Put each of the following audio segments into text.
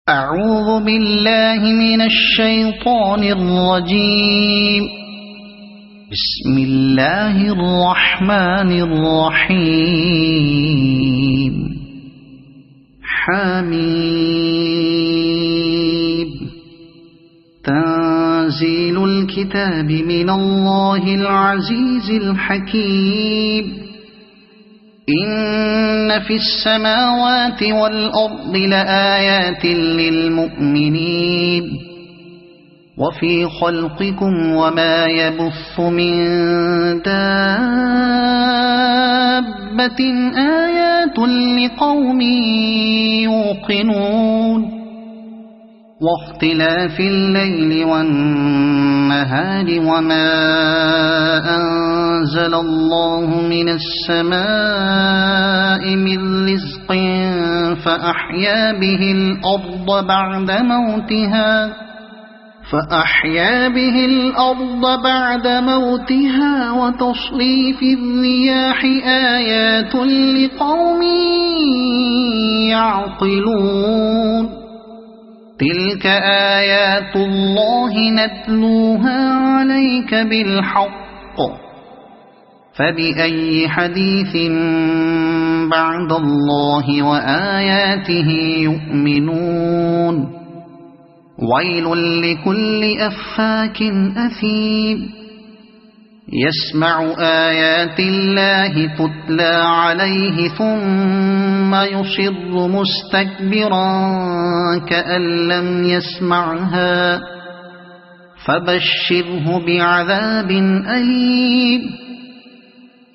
أعوذ بالله من الشيطان الرجيم. بسم الله الرحمن الرحيم. حميد. تنزيل الكتاب من الله العزيز الحكيم. إن في السماوات والأرض لآيات للمؤمنين وفي خلقكم وما يبث من دابة آيات لقوم يوقنون. واختلاف الليل والنهار وما أنزل الله من السماء من رزق فأحيا به الأرض بعد موتها وتصريف الرياح آيات لقوم يعقلون. تلك آيات الله نتلوها عليك بالحق فبأي حديث بعد الله وآياته يؤمنون. ويل لكل أفاك أثيم يسمع آيات الله تتلى عليه ثم يصر مستكبرا كأن لم يسمعها فبشره بعذاب أليم.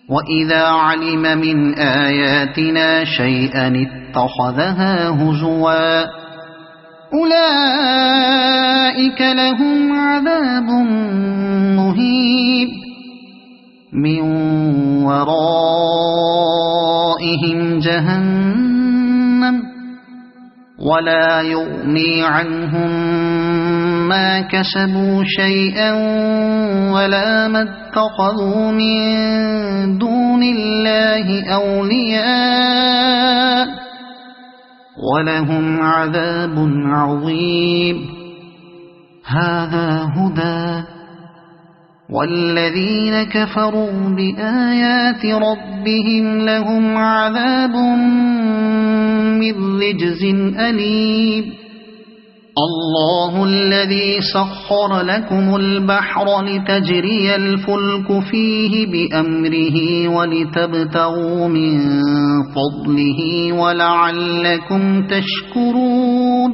وإذا علم من آياتنا شيئا اتخذها هزوا أولئك لهم عذاب مهين من ورائهم جهنم ولا يغني عنهم ما كسبوا شيئا ولا ما اتخذوا من دون الله أولياء ولهم عذاب عظيم. هذا هدى والذين كفروا بآيات ربهم لهم عذاب من رجز أليم. الله الذي سخر لكم البحر لتجري الفلك فيه بأمره ولتبتغوا من فضله ولعلكم تشكرون.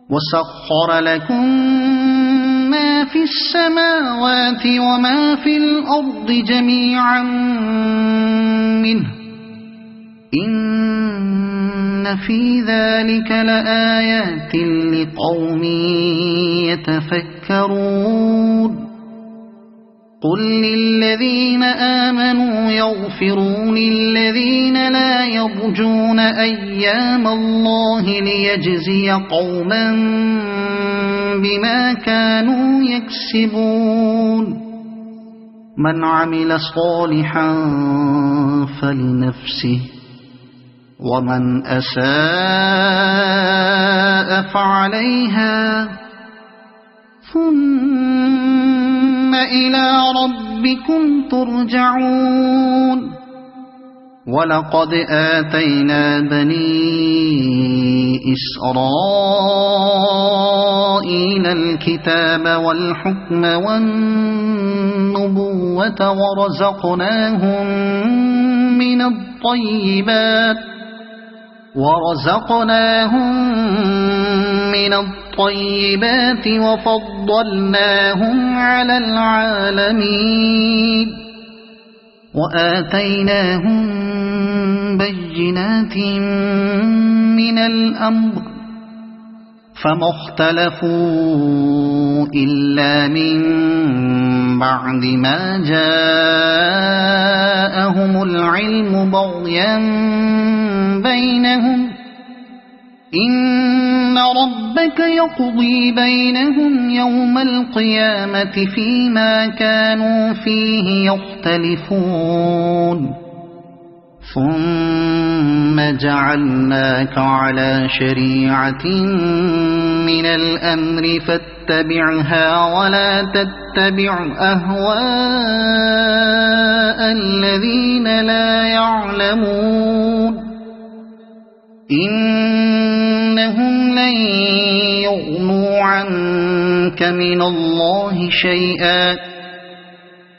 وسخر لكم ما في السماوات وما في الأرض جميعا منه إن في ذلك لآيات لقوم يتفكرون. قل للذين آمنوا يغفروا للذين لا يرجون أيام الله ليجزي قوما بما كانوا يكسبون. من عمل صالحا فلنفسه ومن أساء فعليها ثم إلى ربكم ترجعون. ولقد آتينا بني إسرائيل الكتاب والحكم والنبوة ورزقناهم من الطيبات وفضلناهم على العالمين وآتيناهم بينات من الأمر فما اختلفوا إلا من بعد ما جاءهم العلم بغيا بينهم إن ربك يقضي بينهم يوم القيامة فيما كانوا فيه يختلفون. ثم جعلناك على شريعة من الأمر فاتبعها ولا تتبع أهواء الذين لا يعلمون إنهم لن يغنوا عنك من الله شيئا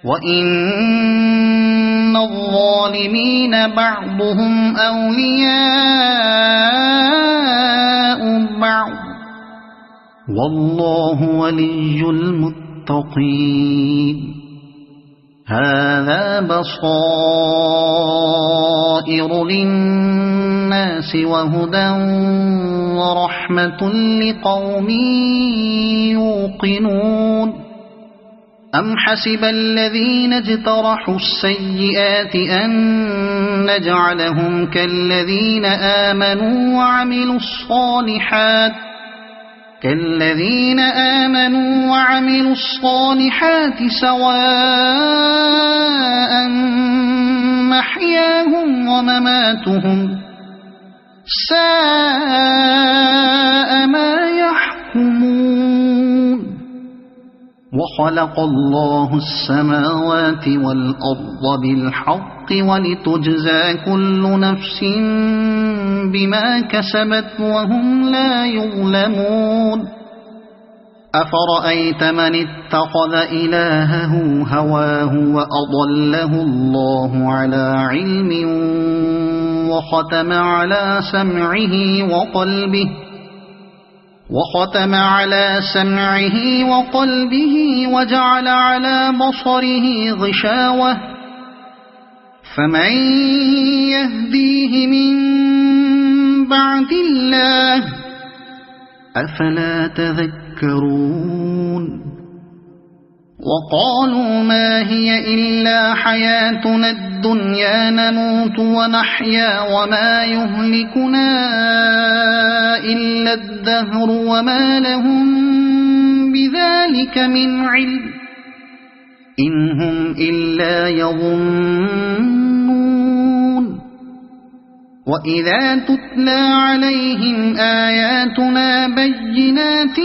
وإن الظالمين بعضهم أولياء بعض والله ولي المتقين هذا بصائر للناس وهدى ورحمة لقوم يوقنون أم حسب الذين اجترحوا السيئات أن نجعلهم كالذين آمنوا وعملوا الصالحات سواء محياهم ومماتهم ساء ما يحكمون وخلق الله السماوات والأرض بالحق ولتجزى كل نفس بما كسبت وهم لا يظلمون أفرأيت من اتخذ إلهه هواه وأضله الله على علم وختم على سمعه وقلبه وجعل على بصره غشاوة فمن يهديه من بعد الله أفلا تذكرون وقالوا ما هي إلا حياتنا الدنيا نموت ونحيا وما يهلكنا إلا الدهر وما لهم بذلك من علم إن هم إلا يظنون وإذا تتلى عليهم آياتنا بينات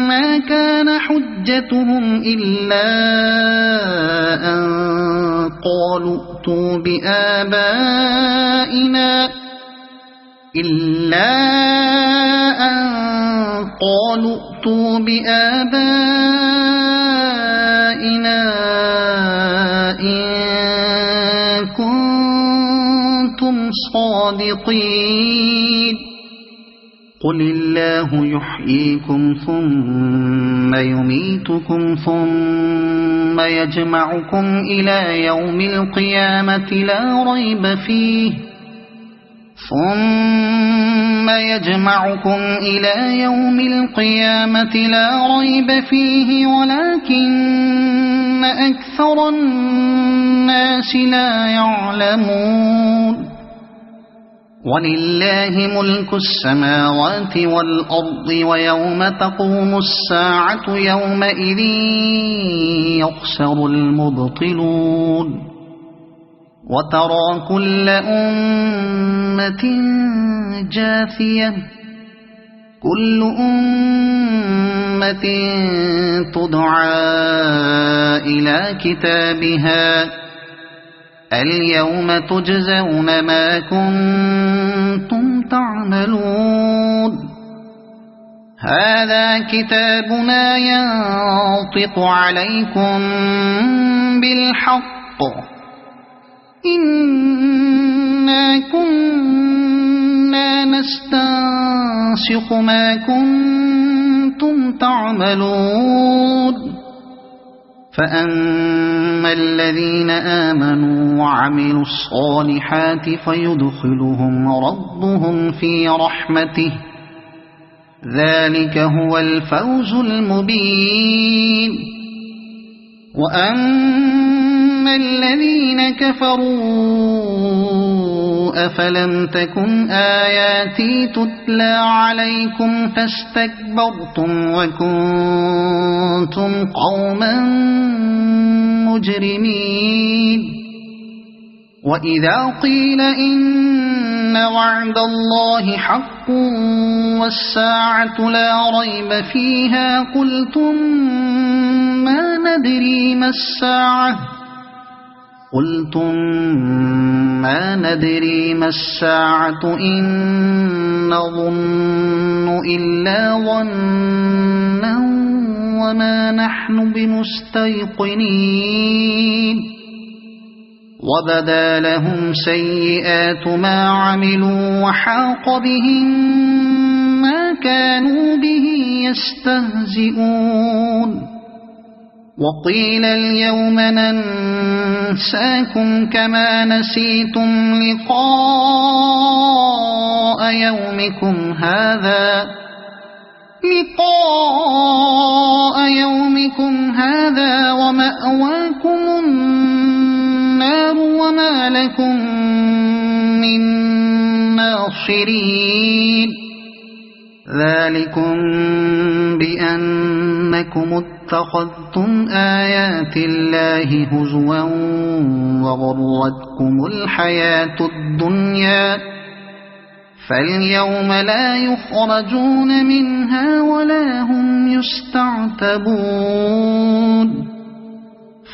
ما كان حجتهم إلا أن قالوا ائتوا بآبائنا إن كنتم صادقين قل الله يحييكم ثم يميتكم ثم يجمعكم إلى يوم القيامة لا ريب فيه ولكن أكثر الناس لا يعلمون ولله ملك السماوات والأرض ويوم تقوم الساعة يومئذ يخسر المبطلون وترى كل أمة جاثية كل أمة تدعى إلى كتابها اليوم تجزون ما كنتم تعملون هذا كتابنا ينطق عليكم بالحق إنا كنا نستنسخ ما كنتم تعملون فأما الذين آمنوا وعملوا الصالحات فيدخلهم ربهم في رحمته ذلك هو الفوز المبين وأما الذين كفروا أفلم تكن آياتي تتلى عليكم فاستكبرتم وكنتم قوما مجرمين وإذا قيل إن وعد الله حق والساعة لا ريب فيها قلتم ما ندري ما الساعة إن نظن إلا ظنا وما نحن بمستيقنين وبدا لهم سيئات ما عملوا وحاق بهم ما كانوا به يستهزئون وقيل اليوم ننساكم كما نسيتم لقاء يومكم هذا ومأواكم النار وما لكم من ناصرين ذلكم بأنكم اتخذتم آيات الله هزوا وغرتكم الحياة الدنيا فاليوم لا يخرجون منها ولا هم يستعتبون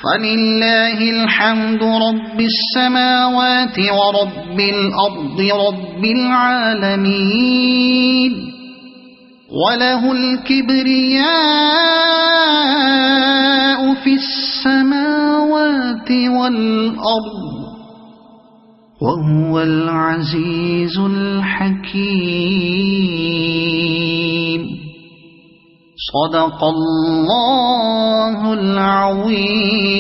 فلله الحمد رب السماوات ورب الأرض رب العالمين وله الكبرياء في السماوات والأرض وهو العزيز الحكيم صدق الله العظيم.